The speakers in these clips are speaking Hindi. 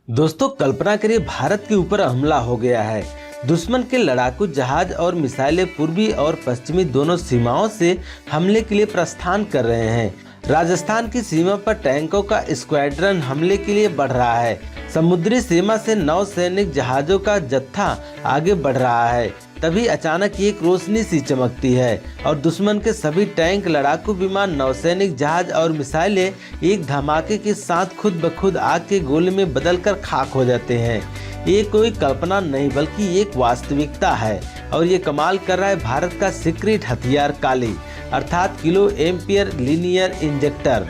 दोस्तों कल्पना करिए भारत के ऊपर हमला हो गया है। दुश्मन के लड़ाकू जहाज और मिसाइलें पूर्वी और पश्चिमी दोनों सीमाओं से हमले के लिए प्रस्थान कर रहे हैं। राजस्थान की सीमा पर टैंकों का स्क्वाड्रन हमले के लिए बढ़ रहा है। समुद्री सीमा से नौसैनिक जहाजों का जत्था आगे बढ़ रहा है। तभी अचानक एक रोशनी सी चमकती है और दुश्मन के सभी टैंक, लड़ाकू विमान, नौसैनिक जहाज और मिसाइलें एक धमाके के साथ खुद ब खुद आग के गोले में बदलकर खाक हो जाते हैं। ये कोई कल्पना नहीं बल्कि एक वास्तविकता है और ये कमाल कर रहा है भारत का सीक्रेट हथियार काली, अर्थात किलो एम्पियर लीनियर इंजेक्टर।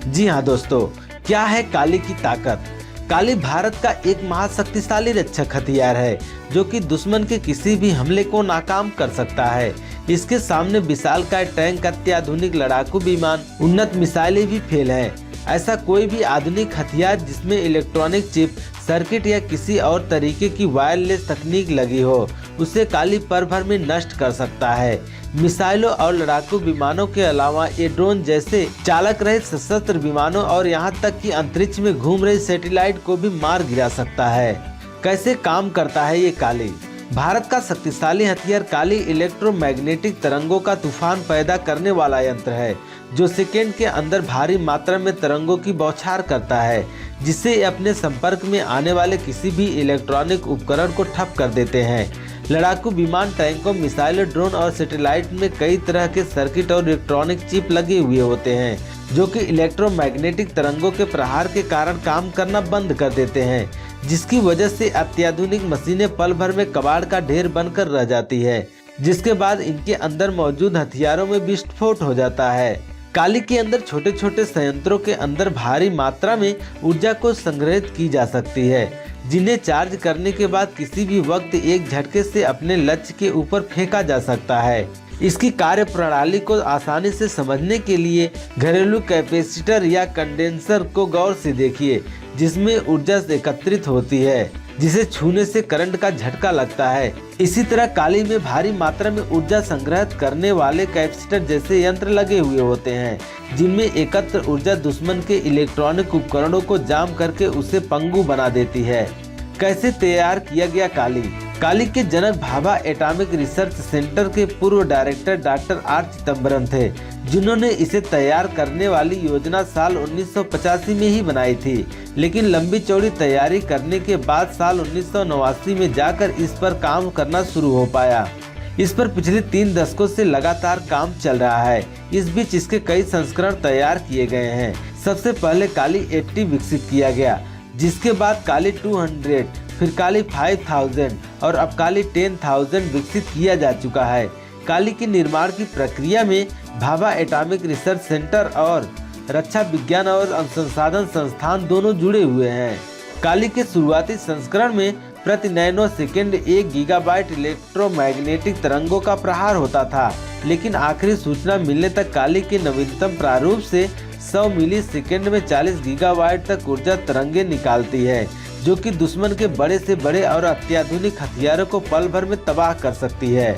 जी हाँ दोस्तों, क्या है काली की ताकत? काली भारत का एक महाशक्तिशाली रक्षक हथियार है जो कि दुश्मन के किसी भी हमले को नाकाम कर सकता है। इसके सामने विशालकाय टैंक, अत्याधुनिक लड़ाकू विमान, उन्नत मिसाइलें भी फेल हैं। ऐसा कोई भी आधुनिक हथियार जिसमें इलेक्ट्रॉनिक चिप, सर्किट या किसी और तरीके की वायरलेस तकनीक लगी हो, उसे काली पल भर में नष्ट कर सकता है। मिसाइलों और लड़ाकू विमानों के अलावा ये ड्रोन जैसे चालक रहित सशस्त्र विमानों और यहाँ तक कि अंतरिक्ष में घूम रही सैटेलाइट को भी मार गिरा सकता है। कैसे काम करता है ये काली? भारत का शक्तिशाली हथियार काली इलेक्ट्रोमैग्नेटिक तरंगों का तूफान पैदा करने वाला यंत्र है जो सेकेंड के अंदर भारी मात्रा में तरंगों की बौछार करता है, जिससे अपने संपर्क में आने वाले किसी भी इलेक्ट्रॉनिक उपकरण को ठप कर देते हैं। लड़ाकू विमान, टैंकों, मिसाइलों, ड्रोन और सैटेलाइट में कई तरह के सर्किट और इलेक्ट्रॉनिक चिप लगे हुए होते हैं जो कि इलेक्ट्रोमैग्नेटिक तरंगों के प्रहार के कारण काम करना बंद कर देते हैं, जिसकी वजह से अत्याधुनिक मशीनें पल भर में कबाड़ का ढेर बनकर रह जाती है, जिसके बाद इनके अंदर मौजूद हथियारों में विस्फोट हो जाता है। काली के अंदर छोटे छोटे संयंत्रों के अंदर भारी मात्रा में ऊर्जा को संग्रहित की जा सकती है, जिन्हें चार्ज करने के बाद किसी भी वक्त एक झटके से अपने लक्ष्य के ऊपर फेंका जा सकता है। इसकी कार्य प्रणाली को आसानी से समझने के लिए घरेलू कैपेसिटर या कंडेंसर को गौर से देखिए, जिसमें ऊर्जा एकत्रित होती है जिसे छूने से करंट का झटका लगता है। इसी तरह काली में भारी मात्रा में ऊर्जा संग्रहित करने वाले कैपेसिटर जैसे यंत्र लगे हुए होते हैं जिनमें एकत्र ऊर्जा दुश्मन के इलेक्ट्रॉनिक उपकरणों को जाम करके उसे पंगु बना देती है। कैसे तैयार किया गया काली? काली के जनक भाभा एटॉमिक रिसर्च सेंटर के पूर्व डायरेक्टर डॉक्टर आर चिदम्बरम थे, जिन्होंने इसे तैयार करने वाली योजना साल 1985 में ही बनाई थी, लेकिन लंबी चौड़ी तैयारी करने के बाद साल 1989 में जाकर इस पर काम करना शुरू हो पाया। इस पर पिछले 3 दशकों से लगातार काम चल रहा है। इस बीच इसके कई संस्करण तैयार किए गए हैं। सबसे पहले काली 80 विकसित किया गया, जिसके बाद काली 200, फिर काली 5000 और अब काली 10000 विकसित किया जा चुका है। काली के निर्माण की प्रक्रिया में भाभा एटॉमिक रिसर्च सेंटर और रक्षा विज्ञान और अनुसंधान संस्थान दोनों जुड़े हुए हैं। काली के शुरुआती संस्करण में प्रति नैनो सेकेंड 1 गीगाबाइट इलेक्ट्रोमैग्नेटिक तरंगों का प्रहार होता था, लेकिन आखिरी सूचना मिलने तक काली के नवीनतम प्रारूप से 100 मिली सेकेंड में 40 गीगाबाइट तक ऊर्जा तरंगे निकालती है, जो कि दुश्मन के बड़े से बड़े और अत्याधुनिक हथियारों को पल भर में तबाह कर सकती है।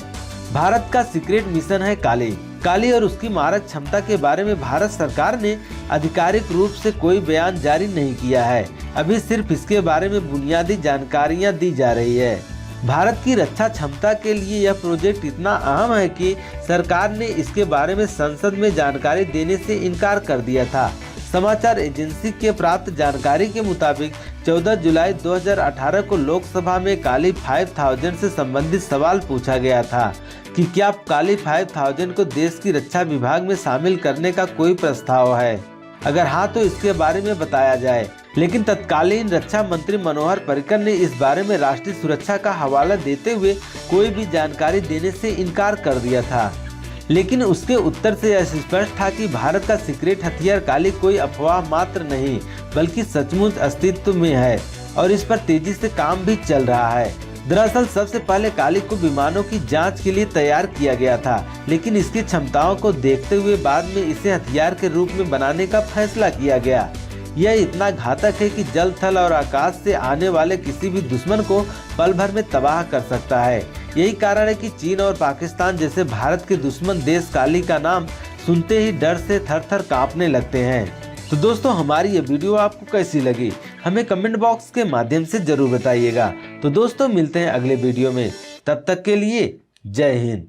भारत का सीक्रेट मिशन है काली। काली और उसकी मारक क्षमता के बारे में भारत सरकार ने आधिकारिक रूप से कोई बयान जारी नहीं किया है। अभी सिर्फ इसके बारे में बुनियादी जानकारियां दी जा रही है। भारत की रक्षा क्षमता के लिए यह प्रोजेक्ट इतना अहम है कि सरकार ने इसके बारे में संसद में जानकारी देने से इनकार कर दिया था। समाचार एजेंसी के प्राप्त जानकारी के मुताबिक 14 जुलाई 2018 को लोकसभा में काली 5000 से संबंधित सवाल पूछा गया था कि क्या काली 5000 को देश की रक्षा विभाग में शामिल करने का कोई प्रस्ताव है। अगर हाँ तो इसके बारे में बताया जाए, लेकिन तत्कालीन रक्षा मंत्री मनोहर पर्रिकर ने इस बारे में राष्ट्रीय सुरक्षा का हवाला देते हुए कोई भी जानकारी देने से इनकार कर दिया था। लेकिन उसके उत्तर से यह स्पष्ट था कि भारत का सीक्रेट हथियार काली कोई अफवाह मात्र नहीं बल्कि सचमुच अस्तित्व में है और इस पर तेजी से काम भी चल रहा है। दरअसल सबसे पहले काली को विमानों की जांच के लिए तैयार किया गया था, लेकिन इसकी क्षमताओं को देखते हुए बाद में इसे हथियार के रूप में बनाने का फैसला किया गया। यह इतना घातक है कि जल, थल और आकाश से आने वाले किसी भी दुश्मन को पल भर में तबाह कर सकता है। यही कारण है कि चीन और पाकिस्तान जैसे भारत के दुश्मन देश काली का नाम सुनते ही डर से थर थर कांपने लगते हैं। तो दोस्तों हमारी ये वीडियो आपको कैसी लगी हमें कमेंट बॉक्स के माध्यम से जरूर बताइएगा। तो दोस्तों मिलते हैं अगले वीडियो में, तब तक के लिए जय हिंद।